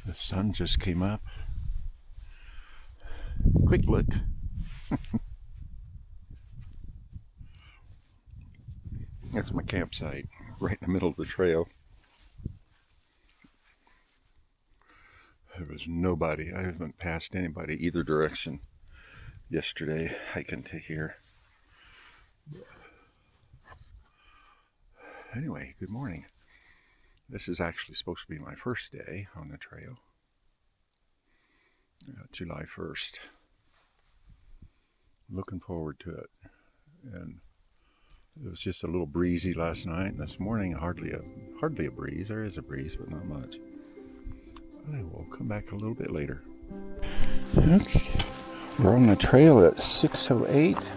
The sun just came up. Quick look. That's my campsite, right in the middle of the trail. There was nobody. I haven't passed anybody either direction yesterday hiking to here. Anyway, good morning. This is actually supposed to be my first day on the trail. July 1st. Looking forward to it. And it was just a little breezy last night, and this morning hardly a breeze. There is a breeze, but not much. I will come back a little bit later. Okay. We're on the trail at 6:08.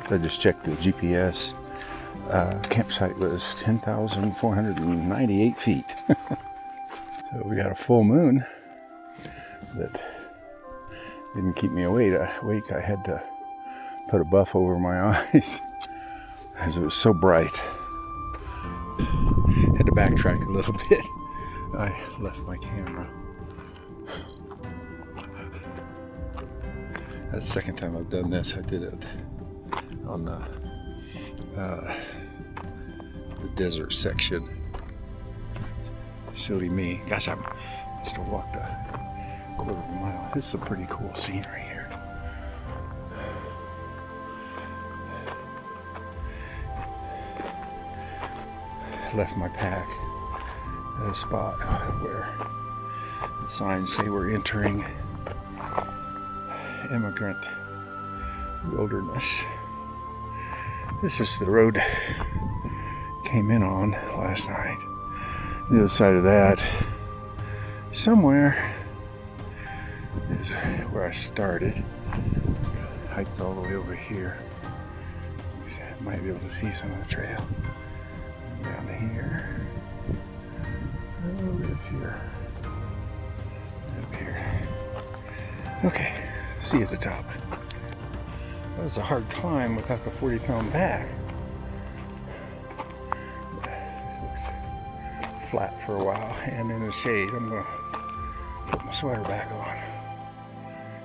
I just checked the GPS. Campsite was 10,498 feet. So we got a full moon that didn't keep me awake. I had to put a buff over my eyes as it was so bright. Had to backtrack a little bit. I left my camera. That's the second time I've done this. I did it on the desert section. Silly me. Gosh, I must have walked a quarter of a mile. This is some pretty cool scenery here. Left my pack at a spot where the signs say we're entering immigrant wilderness. This is the road I came in on last night. The other side of that, somewhere, is where I started. Hiked all the way over here. Might be able to see some of the trail. Down to here. Up here. Up here. Okay, see you at the top. That was a hard climb without the 40-pound bag. It looks flat for a while and in the shade. I'm going to put my sweater back on.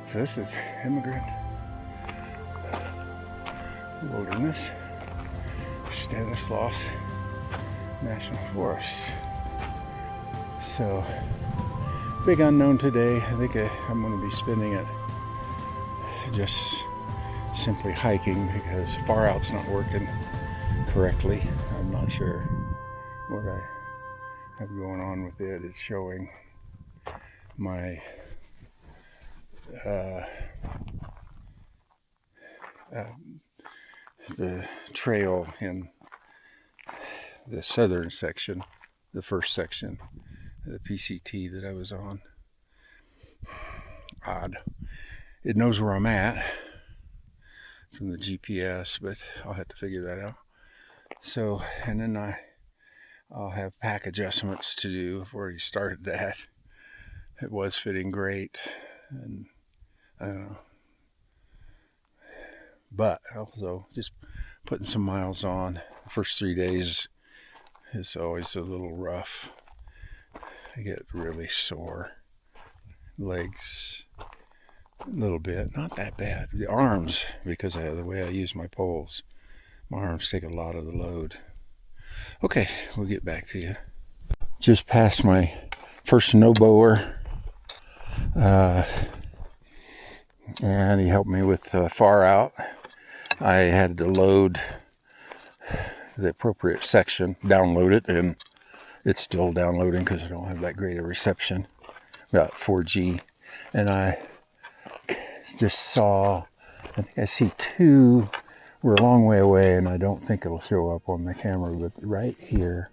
So this is immigrant wilderness, Stanislaus National Forest. So, big unknown today. I think I'm going to be spending it just simply hiking because far out's not working correctly. I'm not sure what I have going on with it. It's showing my the trail in the southern section, the first section, the PCT that I was on. Odd. It knows where I'm at from the GPS, but I'll have to figure that out. So, and then I'll have pack adjustments to do. I've already started that. It was fitting great, and I don't know. But also just putting some miles on. The first 3 days is always a little rough. I get really sore. Legs a little bit, not that bad. The arms, because of the way I use my poles, my arms take a lot of the load. Okay, we'll get back to you. Just passed my first snowblower, and he helped me with far out. I had to load the appropriate section, download it, and it's still downloading because I don't have that great a reception. Got 4G, and I just saw, I think I see two. We're a long way away, and I don't think it'll show up on the camera, but right here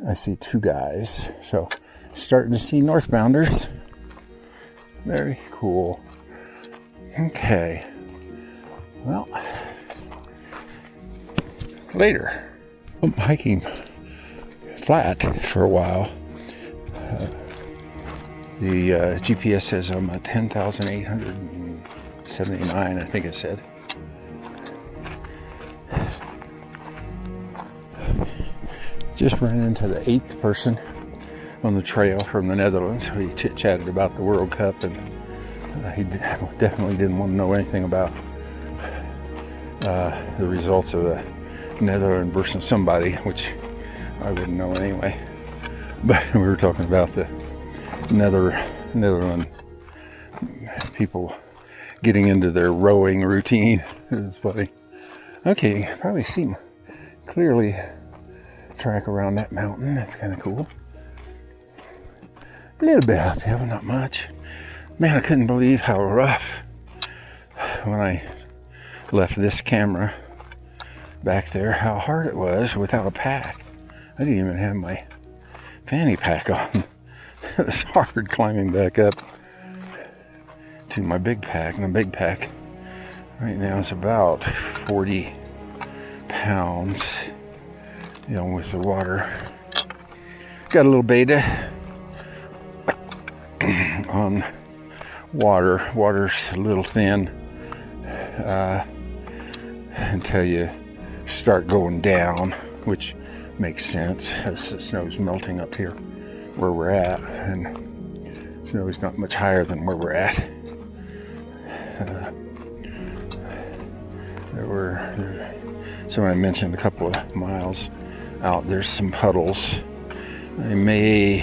I see two guys. So starting to see northbounders. Very cool. Okay, well, later. I'm hiking flat for a while. The GPS says I'm at 10,879, I think it said. Just ran into the 8th person on the trail from the Netherlands. We chit-chatted about the World Cup, and he definitely didn't want to know anything about the results of the Netherlands versus somebody, which I wouldn't know anyway. But we were talking about the Netherlands people getting into their rowing routine. It was funny. Okay, you can probably see clearly track around that mountain. That's kind of cool. A little bit uphill, not much. Man, I couldn't believe how rough when I left this camera back there, how hard it was without a pack. I didn't even have my fanny pack on. It was hard climbing back up to my big pack. And the big pack right now is about 40 pounds, you know, with the water. Got a little beta on water. Water's a little thin until you start going down, which makes sense as the snow's melting up here where we're at, and snow's not much higher than where we're at. Somebody mentioned a couple of miles out there's some puddles. I may,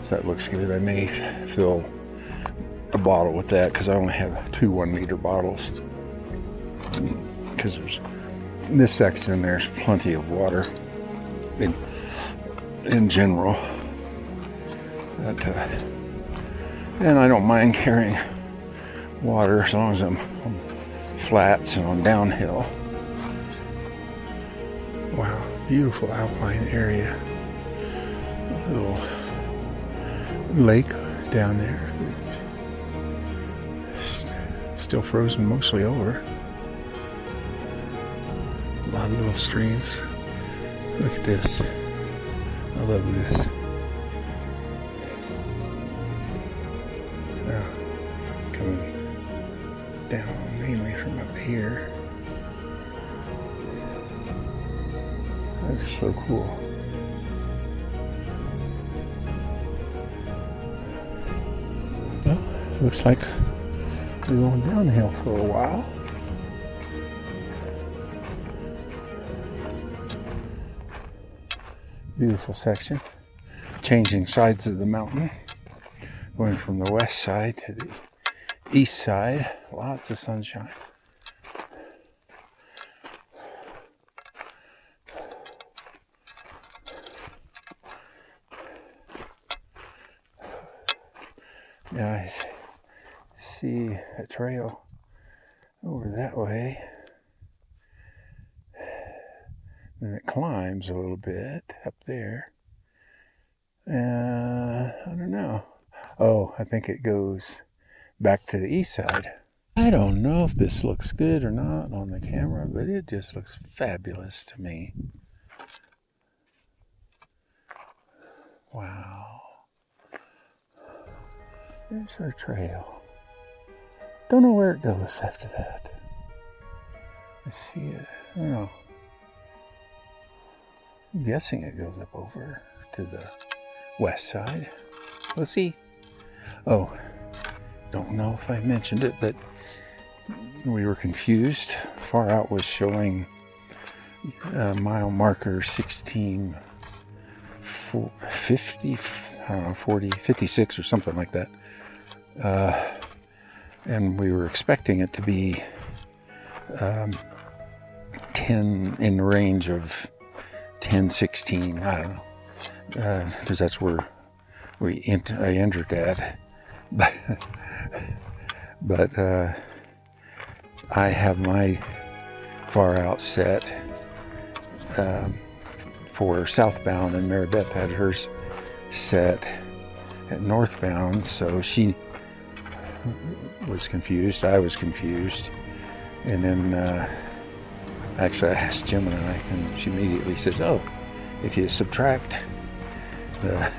if that looks good, I may fill a bottle with that, because I only have 2 1-liter bottles, because there's in this section there's plenty of water in general, and I don't mind carrying water as long as I'm on flats and on downhill. Wow, beautiful alpine area. A little lake down there. It's still frozen mostly over. A lot of little streams. Look at this. I love this. Now, coming down mainly from up here. That's so cool. Well, looks like we're going downhill for a while. Beautiful section. Changing sides of the mountain. Going from the west side to the east side. Lots of sunshine. Yeah, I see a trail over that way. And it climbs a little bit up there. I don't know. Oh, I think it goes back to the east side. I don't know if this looks good or not on the camera, but it just looks fabulous to me. Wow. There's our trail. Don't know where it goes after that. I see it. I don't know. I'm guessing it goes up over to the west side. We'll see. Oh, don't know if I mentioned it, but we were confused. Far out was showing mile marker 1650, I don't know, 40, 56 or something like that. And we were expecting it to be 10 in the range of 1016, I don't know, because that's where I entered at. But I have my far out set for southbound, and Mary Beth had hers set at northbound, so she was confused, I was confused, and then actually I asked Gemini, and she immediately says, oh, if you subtract the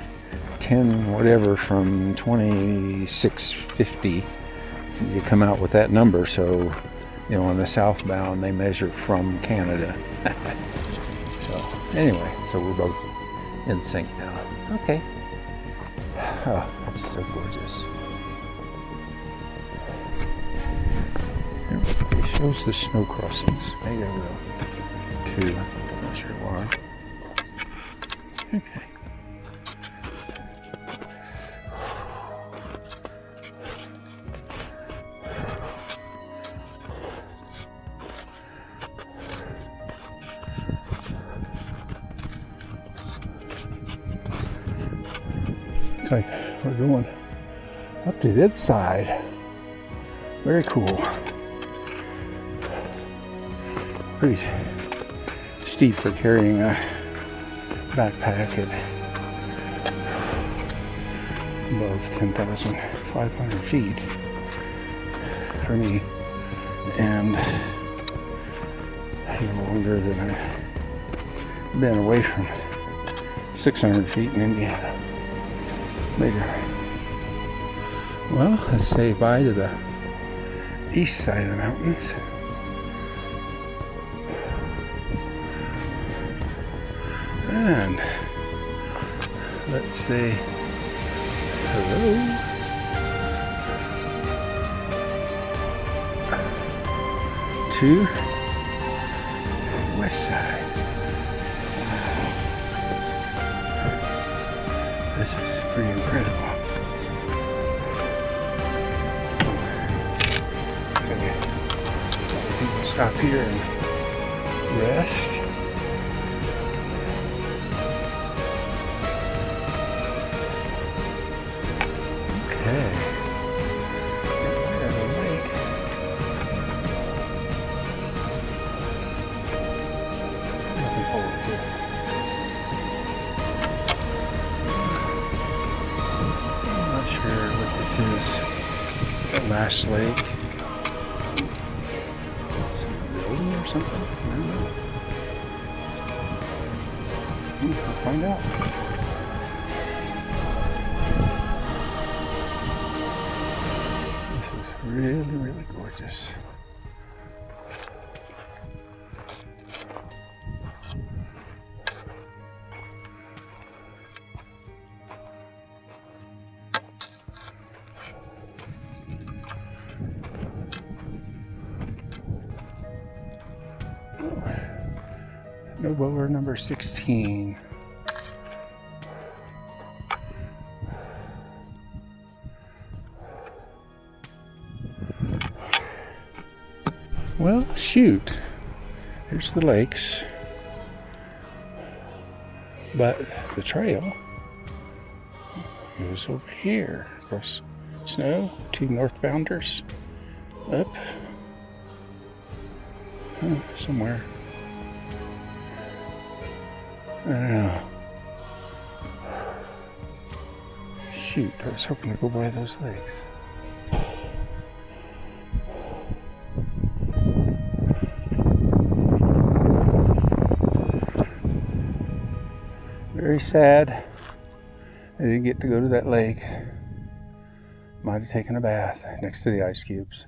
10 whatever from 2650, you come out with that number. So, you know, on the southbound they measure from Canada. So anyway, so we're both in sync now. Okay. Oh, that's so gorgeous. It shows the snow crossings. Maybe I will too. I'm not sure why. Okay. Looks like we're going up to the other side. Very cool. Pretty steep for carrying a backpack at above 10,500 feet for me, and a little longer than I've been away from 600 feet in Indiana. Later. Well, let's say bye to the east side of the mountains. And let's say hello to the west side. This is pretty incredible. So people stop here and rest. Okay. Right at the lake. Nothing over here. I'm not sure what this is. The last lake. Some building or something? I don't know. We'll find out. Really, really gorgeous. Snowblower number 16. Well, shoot. Here's the lakes. But the trail goes over here. Across snow, 2 northbounders. Up. Somewhere. I don't know. Shoot, I was hoping to go by those lakes. Very sad I didn't get to go to that lake. Might have taken a bath next to the ice cubes.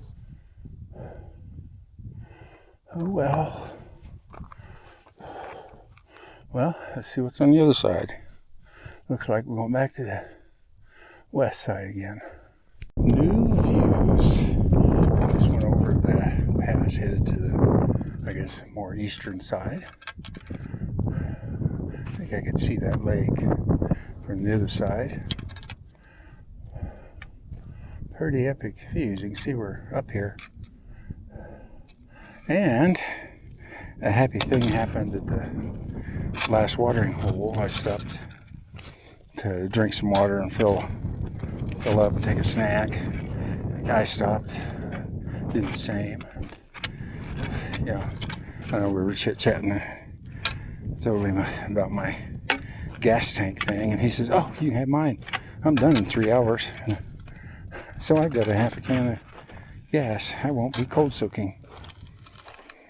Oh well. Well, let's see what's on the other side. Looks like we're going back to the west side again. New views. Just went over the pass, headed to the, I guess, more eastern side. I think I could see that lake from the other side. Pretty epic views. You can see we're up here. And a happy thing happened at the last watering hole. I stopped to drink some water and fill up and take a snack. The guy stopped, did the same. And, yeah, I know we were chit-chatting. I told him about my gas tank thing, and he says, "Oh, you can have mine. I'm done in 3 hours." So I've got a half a can of gas. I won't be cold soaking.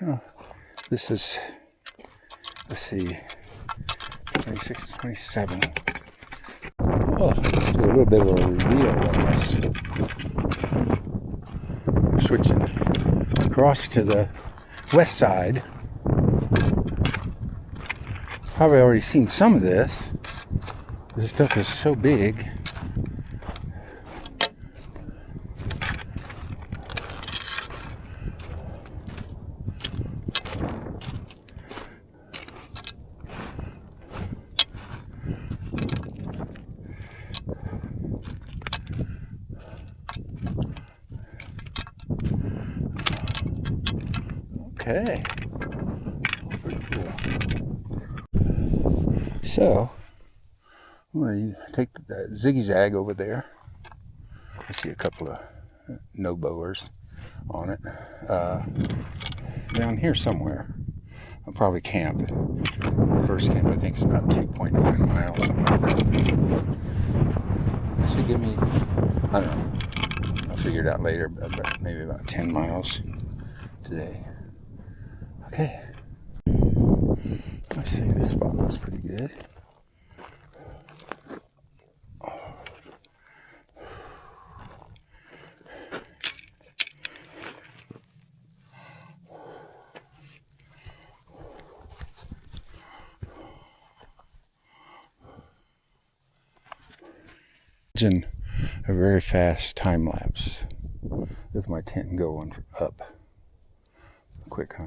Oh, this is, let's see, 26, 27. Well, let's do a little bit of a reveal on this. Switching across to the west side. Probably already seen some of this. This stuff is so big. Okay. Pretty cool. So, I'm going to take that zigzag over there. I see a couple of no-bowers on it. Down here somewhere. I'll probably camp. First camp, I think, is about 2.9 miles, something like that. This should give me, I don't know, I'll figure it out later, but maybe about 10 miles today. Okay. I see this spot looks pretty good. Imagine a very fast time lapse with my tent going up. Quick, huh?